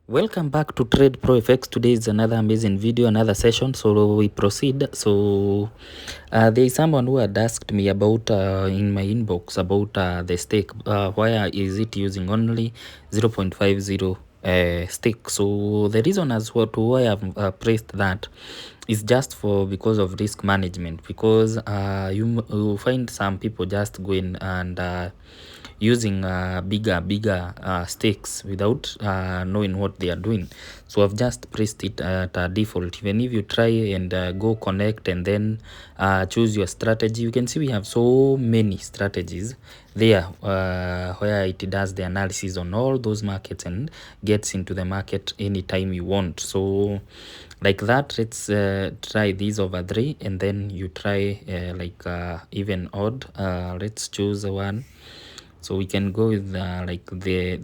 Welcome back to Trade Pro FX. Today is another amazing video, another session. So we proceed. So there is someone who had asked me about in my inbox about the stake. Why is it using only 0.50 stake? So the reason as well to why I've pressed that is just for because of risk management. Because you find some people just going and using bigger stakes without knowing what they are doing. So I've just pressed it at default. Even if you try and go connect and then choose your strategy, you can see we have so many strategies there where it does the analysis on all those markets and gets into the market anytime you want. So like that, let's try these over 3 and then you try even odd. Let's choose one, so we can go with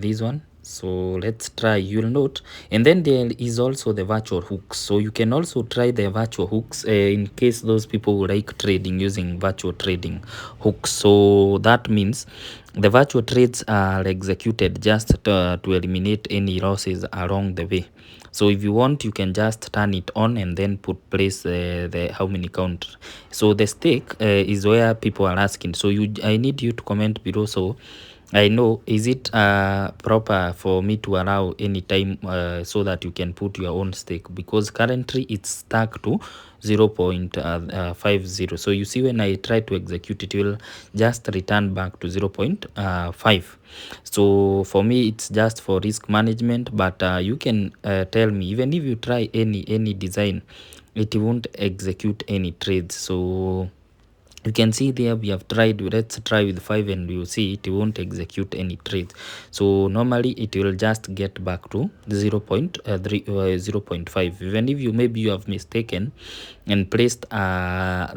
this one. So let's try, you'll note. And then there is also the virtual hooks, so you can also try the virtual hooks in case those people who like trading using virtual trading hooks. So that means the virtual trades are executed just to eliminate any losses along the way. So if you want, you can just turn it on and then place the how many count. So the stake is where people are asking. So I need you to comment below so I know, is it proper for me to allow any time so that you can put your own stake, because currently it's stuck to 0.50. So you see, when I try to execute, it will just return back to 0.5. So for me, it's just for risk management, but you can tell me, even if you try any design, it won't execute any trades. So you can see there we have tried, let's try with 5 and you see it won't execute any trades. So normally it will just get back to 0.5. Even if you maybe you have mistaken and placed the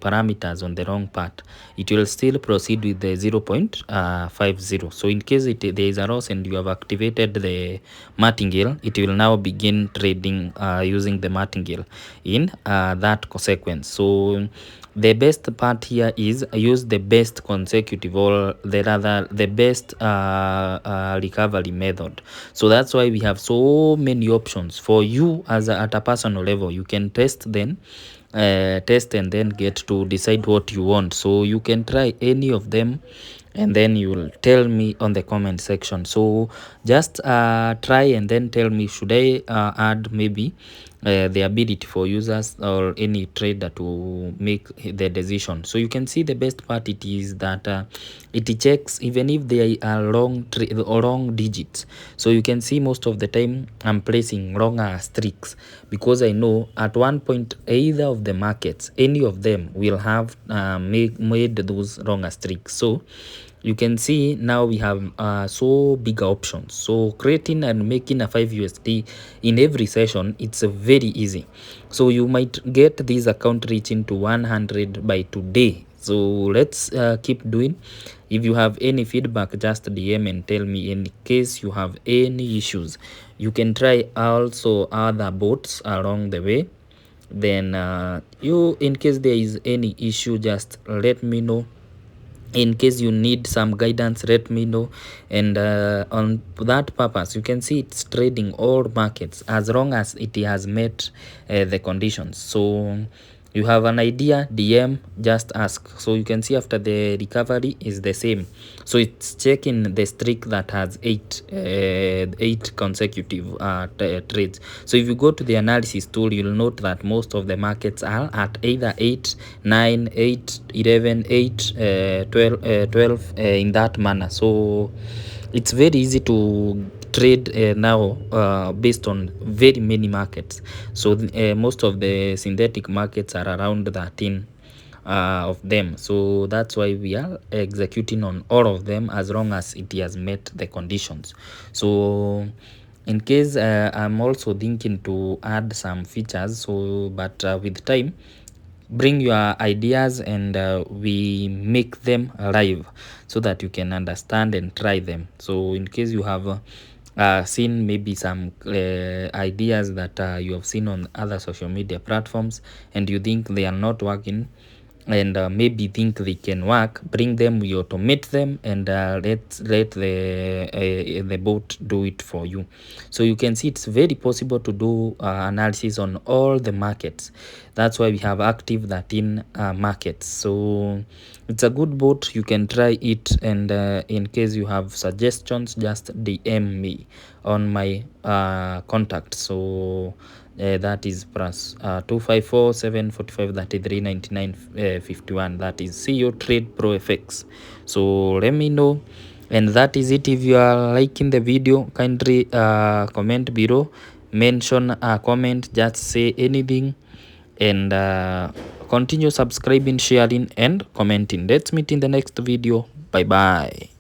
parameters on the wrong part, it will still proceed with the 0.50. So in case there is a loss and you have activated the martingale, it will now begin trading using the martingale in that sequence. So the best part here is use the best consecutive, or the best recovery method. So that's why we have so many options for you at a personal level. You can test then test and then get to decide what you want. So you can try any of them and then you will tell me on the comment section. So just try and then tell me, should I add maybe the ability for users or any trader to make the decision. So you can see the best part it is that it checks even if they are wrong digits. So you can see most of the time I'm placing wrong streaks, because I know at one point either of the markets, any of them will have made those wrong streaks. So you can see now we have so bigger options. So creating and making a 5 USD in every session, it's very easy. So you might get this account reaching to 100 by today. So let's keep doing. If you have any feedback, just DM and tell me. In case you have any issues, you can try also other bots along the way. Then in case there is any issue, just let me know. In case you need some guidance, let me know. And on that purpose, you can see it's trading all markets as long as it has met the conditions. So you have an idea, DM, just ask. So you can see after the recovery is the same. So it's checking the streak that has eight consecutive trades. So if you go to the analysis tool, you'll note that most of the markets are at either 8, 9, 8, 11, 8, 12 in that manner. So it's very easy to trade now based on very many markets. So most of the synthetic markets are around 13 of them. So that's why we are executing on all of them as long as it has met the conditions. So in case I'm also thinking to add some features, so but with time, bring your ideas and we make them live so that you can understand and try them. So in case you have seen maybe some ideas that you have seen on other social media platforms and you think they are not working, and maybe think they can work, bring them, we automate them, and let the bot do it for you. So you can see it's very possible to do analysis on all the markets. That's why we have active 13 markets. So it's a good bot, you can try it, and in case you have suggestions, just DM me on my contact. So that is plus 254 745 33 99 51. That is CEO Trade Pro FX. So let me know. And that is it. If you are liking the video, kindly comment below, mention a comment, just say anything, and continue subscribing, sharing, and commenting. Let's meet in the next video. Bye bye.